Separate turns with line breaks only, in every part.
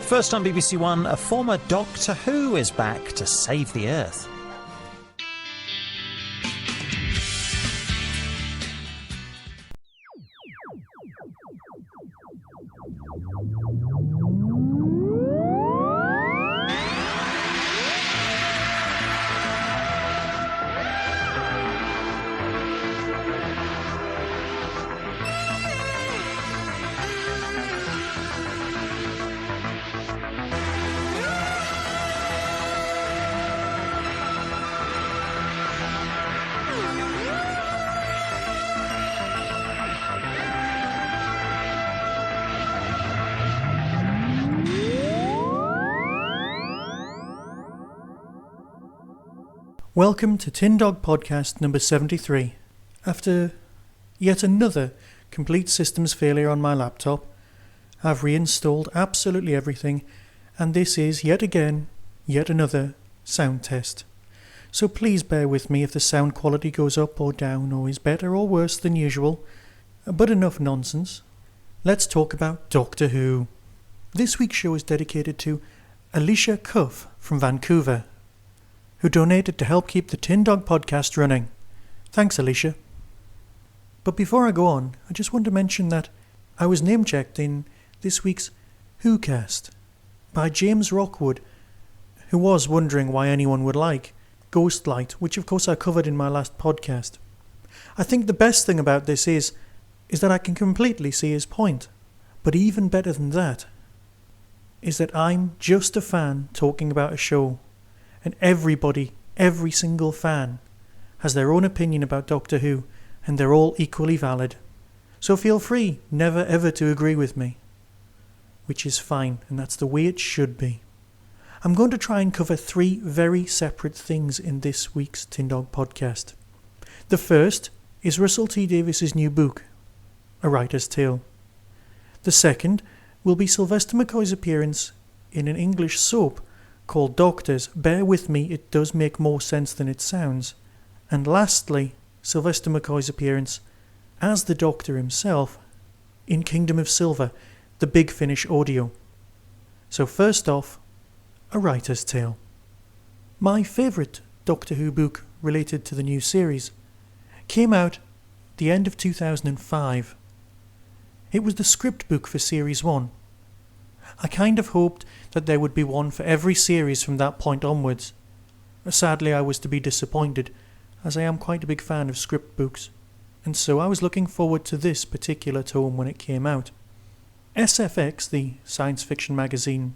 First on BBC One, a former Doctor Who is back to save the Earth.
Welcome to Tin Dog Podcast number 73. After yet another complete systems failure on my laptop, I've reinstalled absolutely everything, and this is yet another sound test. So please bear with me if the sound quality goes up or down or is better or worse than usual, but enough nonsense. Let's talk about Doctor Who. This week's show is dedicated to Alicia Cuff from Vancouver, who donated to help keep the Tin Dog podcast running. Thanks, Alicia. But before I go on, I just want to mention that I was name-checked in this week's WhoCast by James Rockwood, who was wondering why anyone would like Ghostlight, which of course I covered in my last podcast. I think the best thing about this is that I can completely see his point. But even better than that is that I'm just a fan talking about a show. And everybody, every single fan, has their own opinion about Doctor Who, and they're all equally valid. So feel free never ever to agree with me. Which is fine, and that's the way it should be. I'm going to try and cover 3 very separate things in this week's Tin Dog podcast. The first is Russell T Davies' new book, A Writer's Tale. The second will be Sylvester McCoy's appearance in an English soap called Doctors. Bear with me, it does make more sense than it sounds. And lastly, Sylvester McCoy's appearance as the Doctor himself in Kingdom of Silver, the Big Finish audio. So first off, A Writer's Tale. My favourite Doctor Who book related to the new series came out the end of 2005. It was the script book for Series 1. I kind of hoped that there would be one for every series from that point onwards. Sadly, I was to be disappointed, as I am quite a big fan of script books, and so I was looking forward to this particular tome when it came out. SFX, the science fiction magazine,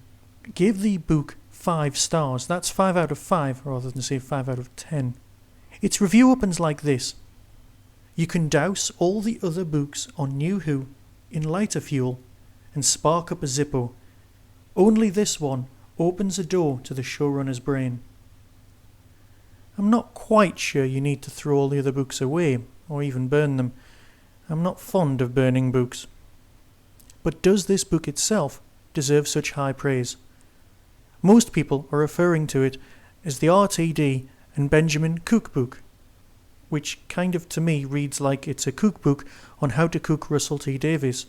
gave the book 5 stars. That's 5 out of 5, rather than say 5 out of 10. Its review opens like this: "You can douse all the other books on New Who in lighter fuel and spark up a Zippo. Only this one opens a door to the showrunner's brain." I'm not quite sure you need to throw all the other books away, or even burn them. I'm not fond of burning books. But does this book itself deserve such high praise? Most people are referring to it as the RTD and Benjamin cookbook, which kind of to me reads like it's a cookbook on how to cook Russell T Davies.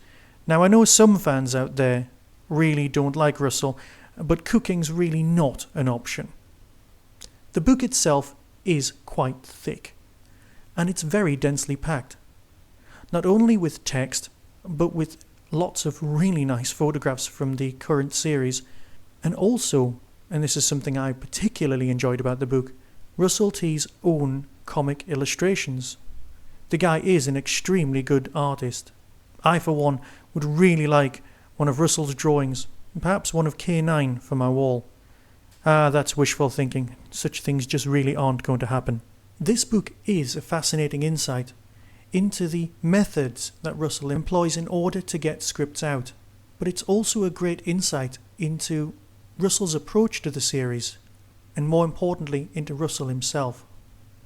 Now I know some fans out there really don't like Russell, but cooking's really not an option. The book itself is quite thick, and it's very densely packed, not only with text, but with lots of really nice photographs from the current series, and also, and this is something I particularly enjoyed about the book, Russell T's own comic illustrations. The guy is an extremely good artist. I, for one, would really like one of Russell's drawings, perhaps one of K9 for my wall. That's wishful thinking. Such things just really aren't going to happen. This book is a fascinating insight into the methods that Russell employs in order to get scripts out, but it's also a great insight into Russell's approach to the series, and more importantly, into Russell himself.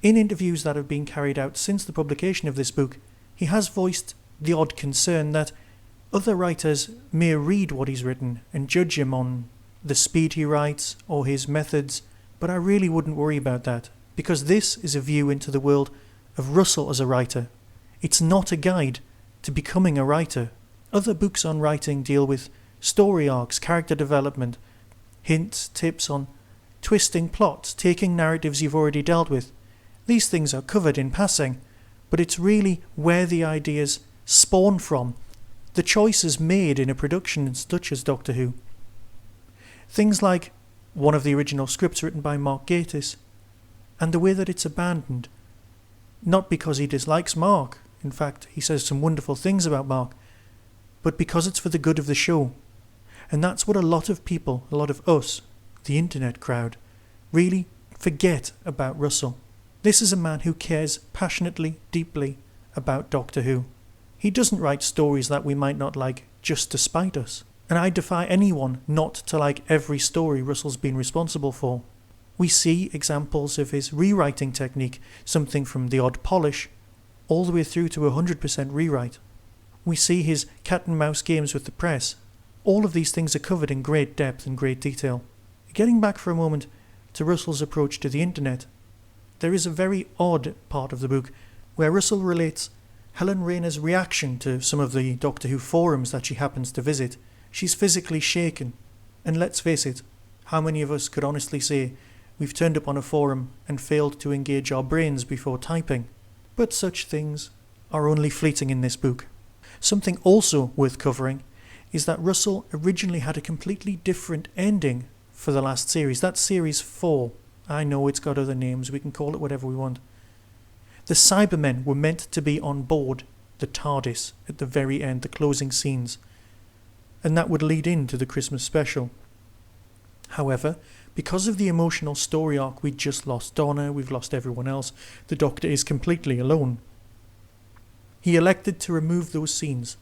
In interviews that have been carried out since the publication of this book, he has voiced the odd concern that other writers may read what he's written and judge him on the speed he writes or his methods, but I really wouldn't worry about that, because this is a view into the world of Russell as a writer. It's not a guide to becoming a writer. Other books on writing deal with story arcs, character development, hints, tips on twisting plots, taking narratives you've already dealt with. These things are covered in passing, but it's really where the ideas spawn from, the choices made in a production such as Doctor Who. Things like one of the original scripts written by Mark Gatiss, and the way that it's abandoned. Not because he dislikes Mark, in fact he says some wonderful things about Mark, but because it's for the good of the show. And that's what a lot of people, a lot of us, the internet crowd, really forget about Russell. This is a man who cares passionately, deeply about Doctor Who. He doesn't write stories that we might not like just to spite us. And I defy anyone not to like every story Russell's been responsible for. We see examples of his rewriting technique, something from the odd polish, all the way through to 100% rewrite. We see his cat and mouse games with the press. All of these things are covered in great depth and great detail. Getting back for a moment to Russell's approach to the internet, there is a very odd part of the book where Russell relates Helen Rayner's reaction to some of the Doctor Who forums that she happens to visit. She's physically shaken. And let's face it, how many of us could honestly say we've turned up on a forum and failed to engage our brains before typing? But such things are only fleeting in this book. Something also worth covering is that Russell originally had a completely different ending for the last series. That's series 4. I know it's got other names, we can call it whatever we want. The Cybermen were meant to be on board the TARDIS at the very end, the closing scenes, and that would lead into the Christmas special. However, because of the emotional story arc, we just lost Donna, we've lost everyone else, the Doctor is completely alone. He elected to remove those scenes.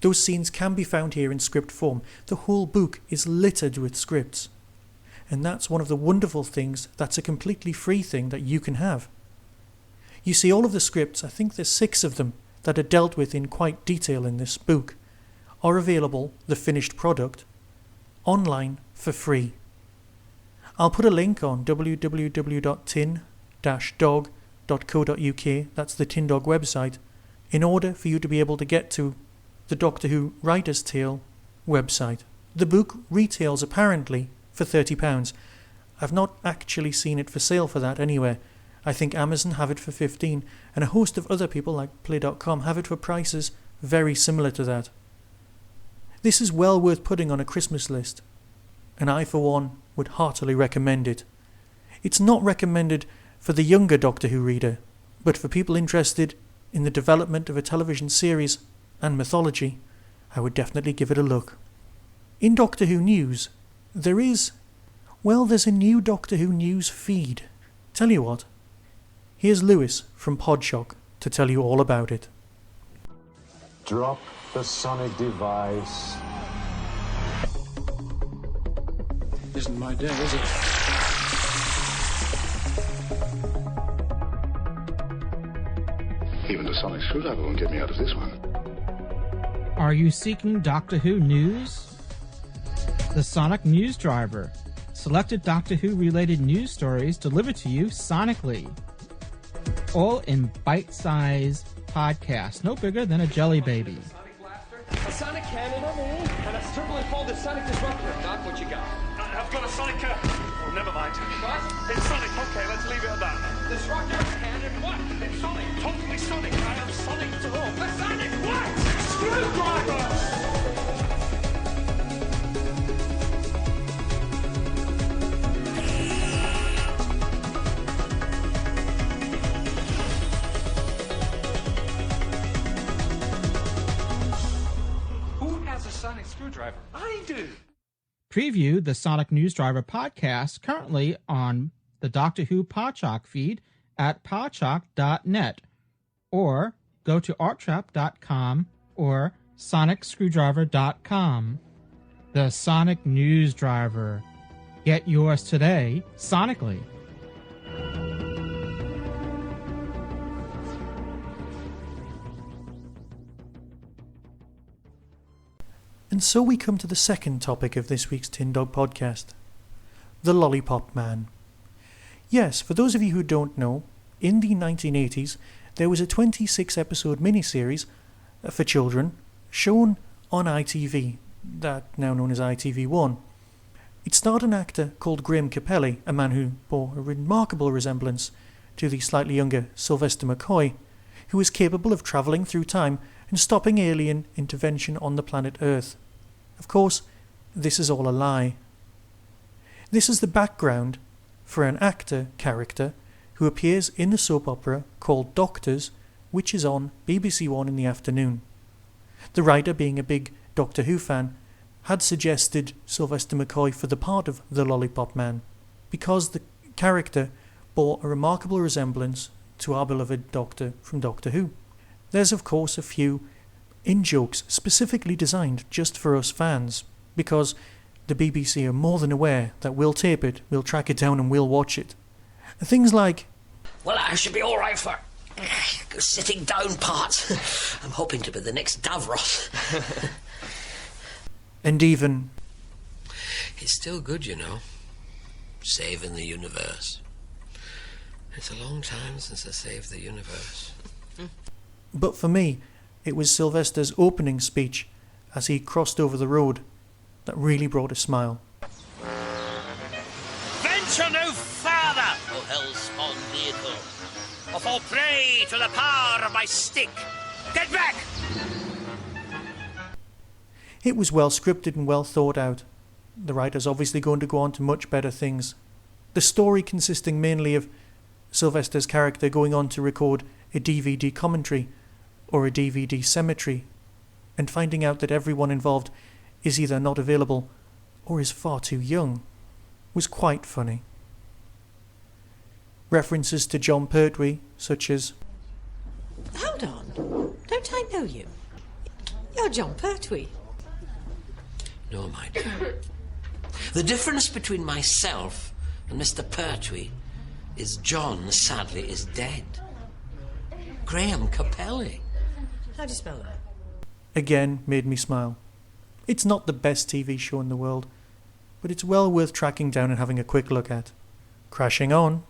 Those scenes can be found here in script form. The whole book is littered with scripts. And that's one of the wonderful things, that's a completely free thing that you can have. You see, all of the scripts, I think there's 6 of them, that are dealt with in quite detail in this book, are available, the finished product, online for free. I'll put a link on www.tin-dog.co.uk, that's the Tin Dog website, in order for you to be able to get to the Doctor Who Writer's Tale website. The book retails apparently for £30. I've not actually seen it for sale for that anywhere. I think Amazon have it for 15, and a host of other people like Play.com have it for prices very similar to that. This is well worth putting on a Christmas list, and I for one would heartily recommend it. It's not recommended for the younger Doctor Who reader, but for people interested in the development of a television series and mythology, I would definitely give it a look. In Doctor Who news, there's a new Doctor Who news feed. Tell you what, here's Lewis from Podshock to tell you all about it.
Drop the sonic device.
Isn't my day, is it?
Even the sonic screwdriver won't get me out of this one.
Are you seeking Doctor Who news? The Sonic News Driver. Selected Doctor Who related news stories delivered to you sonically. All in bite-sized podcasts, no bigger than a jelly baby.
A sonic cannon and a turbulent called the sonic disruptor. Doc, what you got?
I've got a sonic... Oh, never mind.
What?
It's sonic. Okay, let's leave it at that.
Disruptor, cannon, what?
It's sonic. Totally sonic. I am sonic to all.
A sonic what? Screwdriver! Who has a sonic screwdriver? I do.
Preview the Sonic News Driver podcast currently on the Doctor Who Podshock feed at podshock.net, or go to arttrap.com or sonicscrewdriver.com. The Sonic News Driver. Get yours today, sonically.
And so we come to the second topic of this week's Tin Dog podcast, the Lollipop Man. Yes, for those of you who don't know, in the 1980s there was a 26-episode miniseries for children shown on ITV. that now known as ITV1. It starred an actor called Graham Capelli, a man who bore a remarkable resemblance to the slightly younger Sylvester McCoy, who was capable of travelling through time and stopping alien intervention on the planet Earth. Of course, this is all a lie. This is the background for an actor character who appears in the soap opera called Doctors, which is on BBC One in the afternoon. The writer, being a big Doctor Who fan, had suggested Sylvester McCoy for the part of the Lollipop Man because the character bore a remarkable resemblance to our beloved Doctor from Doctor Who. There's of course a few in-jokes specifically designed just for us fans, because the BBC are more than aware that we'll tape it, we'll track it down and we'll watch it. Things like,
"Well, I should be all right for sitting down part. I'm hoping to be the next Davros."
and even,
"It's still good, you know. Saving the universe. It's a long time since I saved the universe."
But for me, it was Sylvester's opening speech as he crossed over the road that really brought a smile.
Venture no farther, O hell-spawn vehicle, or fall prey to the power of my stick. Get back!
It was well scripted and well thought out. The writer's obviously going to go on to much better things. The story consisting mainly of Sylvester's character going on to record a DVD commentary or a DVD cemetery and finding out that everyone involved is either not available or is far too young was quite funny. References to John Pertwee, such as,
"Hold on, don't I know you? You're John Pertwee."
No, my dear. The difference between myself and Mr. Pertwee is John, sadly, is dead. Graham Capelli.
How do you spell that?
again made me smile. It's not the best TV show in the world, but it's well worth tracking down and having a quick look at. Crashing on.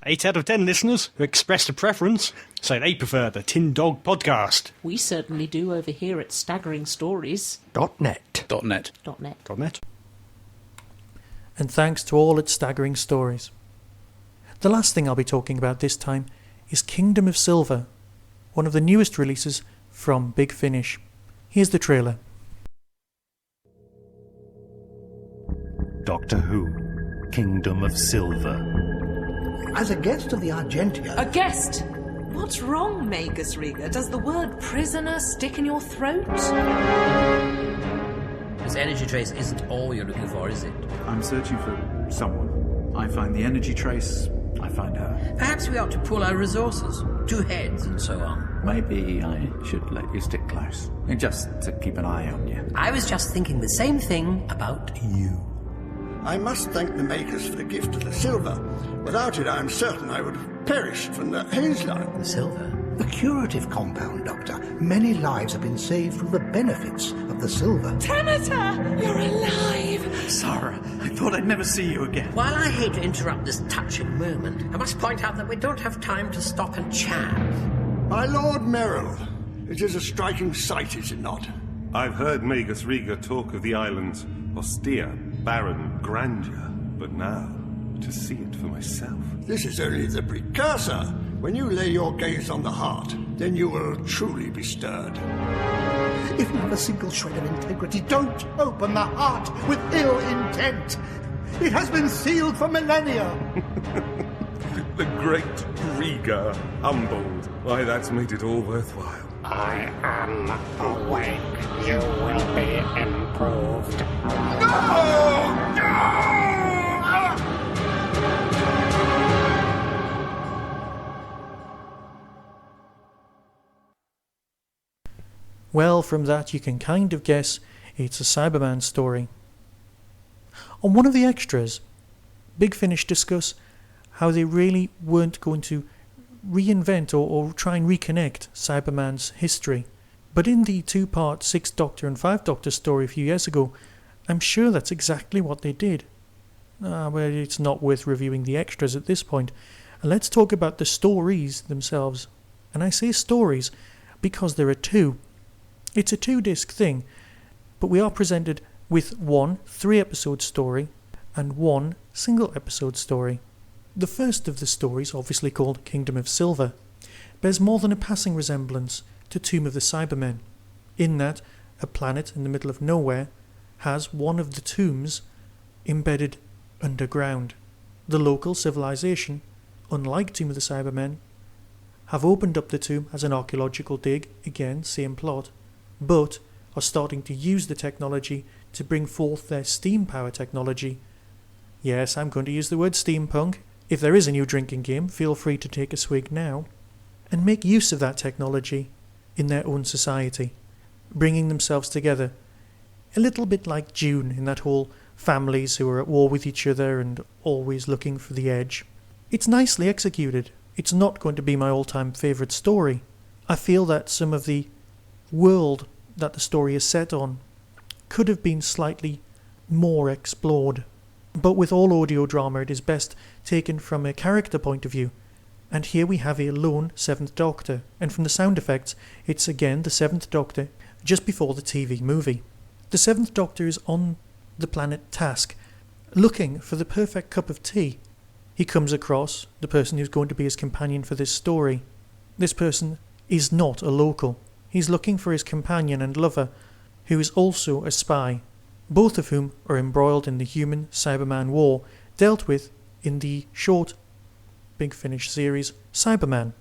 8 out of 10 listeners who expressed a preference say they prefer the Tin Dog podcast.
We certainly do over here at Staggering Stories.
.net.
.net.
.net.
And thanks to all at Staggering Stories. The last thing I'll be talking about this time is Kingdom of Silver, one of the newest releases from Big Finish. Here's the trailer.
Doctor Who, Kingdom of Silver.
As a guest of the Argentia...
A guest? What's wrong, Magus Riga? Does the word prisoner stick in your throat?
This energy trace isn't all you're looking for, is it?
I'm searching for someone. I find the energy trace, I find her.
Perhaps we ought to pool our resources. 2 heads and so on.
Maybe I should let you stick close. Just to keep an eye on you.
I was just thinking the same thing about you.
I must thank the makers for the gift of the silver. Without it, I am certain I would have perished from the haze line.
The silver?
The curative compound, Doctor. Many lives have been saved through the benefits of the silver.
Tanata! You're alive!
Sarah, I thought I'd never see you again.
While I hate to interrupt this touching moment, I must point out that we don't have time to stop and chat.
My Lord Merrill, it is a striking sight, is it not?
I've heard Magus Riga talk of the island's austere, barren grandeur, but now, to see it for myself.
This is only the precursor. When you lay your gaze on the heart, then you will truly be stirred. If you have a single shred of integrity, don't open the heart with ill intent. It has been sealed for millennia.
The great Riga, humbled. Why, that's made it all worthwhile.
I am awake. You will be improved.
No! No!
Well, from that you can kind of guess it's a Cyberman story. On one of the extras, Big Finish discuss how they really weren't going to reinvent or try and reconnect Cyberman's history. But in the 2-part 6 Doctor and 5 Doctor story a few years ago, I'm sure that's exactly what they did. Well, it's not worth reviewing the extras at this point. Let's talk about the stories themselves. And I say stories because there are 2. It's a 2-disc thing. but we are presented with one 3-episode story and one single-episode story. The first of the stories, obviously called Kingdom of Silver, bears more than a passing resemblance to Tomb of the Cybermen, in that a planet in the middle of nowhere has one of the tombs embedded underground. The local civilization, unlike Tomb of the Cybermen, have opened up the tomb as an archaeological dig, again same plot, but are starting to use the technology to bring forth their steam power technology. Yes, I'm going to use the word steampunk. If there is a new drinking game, feel free to take a swig now, and make use of that technology in their own society, bringing themselves together, a little bit like Dune in that whole families who are at war with each other and always looking for the edge. It's nicely executed. It's not going to be my all-time favourite story. I feel that some of the world that the story is set on could have been slightly more explored. But with all audio drama, it is best taken from a character point of view. And here we have a lone 7th Doctor, and from the sound effects, it's again the 7th Doctor just before the TV movie. The 7th Doctor is on the planet Task, looking for the perfect cup of tea. He comes across the person who's going to be his companion for this story. This person is not a local. He's looking for his companion and lover, who is also a spy, both of whom are embroiled in the human-Cyberman war dealt with in the short Big Finish series Cyberman.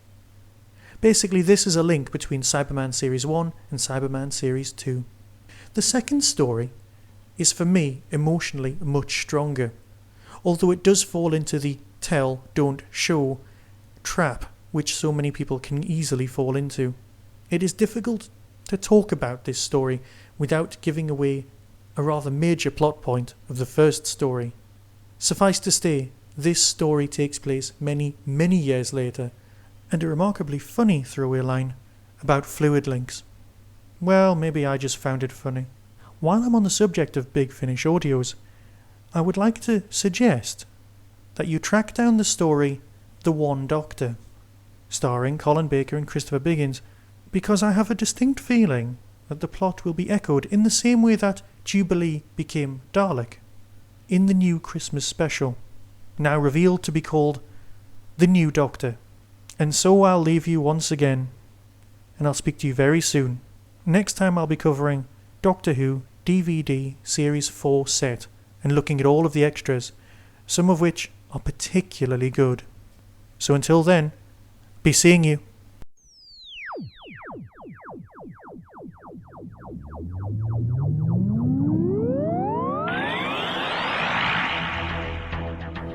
Basically, this is a link between Cyberman Series 1 and Cyberman Series 2. The second story is, for me, emotionally much stronger, although it does fall into the tell, don't show trap which so many people can easily fall into. It is difficult to talk about this story without giving away a rather major plot point of the first story. Suffice to say, this story takes place many, many years later, and a remarkably funny throwaway line about fluid links. Well, maybe I just found it funny. While I'm on the subject of Big Finish audios, I would like to suggest that you track down the story The One Doctor, starring Colin Baker and Christopher Biggins, because I have a distinct feeling that the plot will be echoed in the same way that Jubilee became Dalek in the new Christmas special, now revealed to be called The New Doctor. And so I'll leave you once again, and I'll speak to you very soon. Next time I'll be covering Doctor Who DVD Series 4 set and looking at all of the extras, some of which are particularly good. So until then, be seeing you.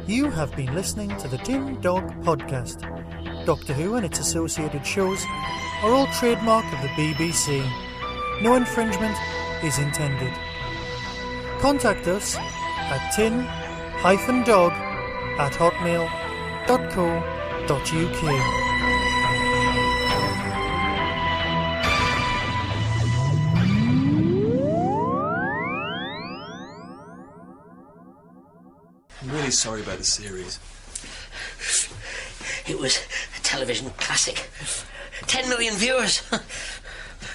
You have been listening to the Tin Dog Podcast. Doctor Who and its associated shows are all trademark of the BBC. No infringement is intended. Contact us at tin-dog@hotmail.co.uk.
I'm really sorry about the series.
It was a television classic. 10 million viewers.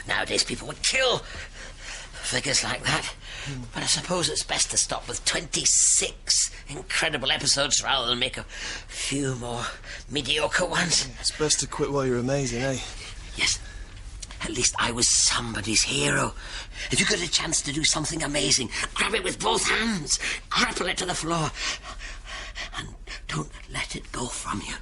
Nowadays people would kill figures like that. But I suppose it's best to stop with 26 incredible episodes rather than make a few more mediocre ones.
It's best to quit while you're amazing, eh?
Yes. At least I was somebody's hero. If you get a chance to do something amazing, grab it with both hands, grapple it to the floor, and don't let it go from you.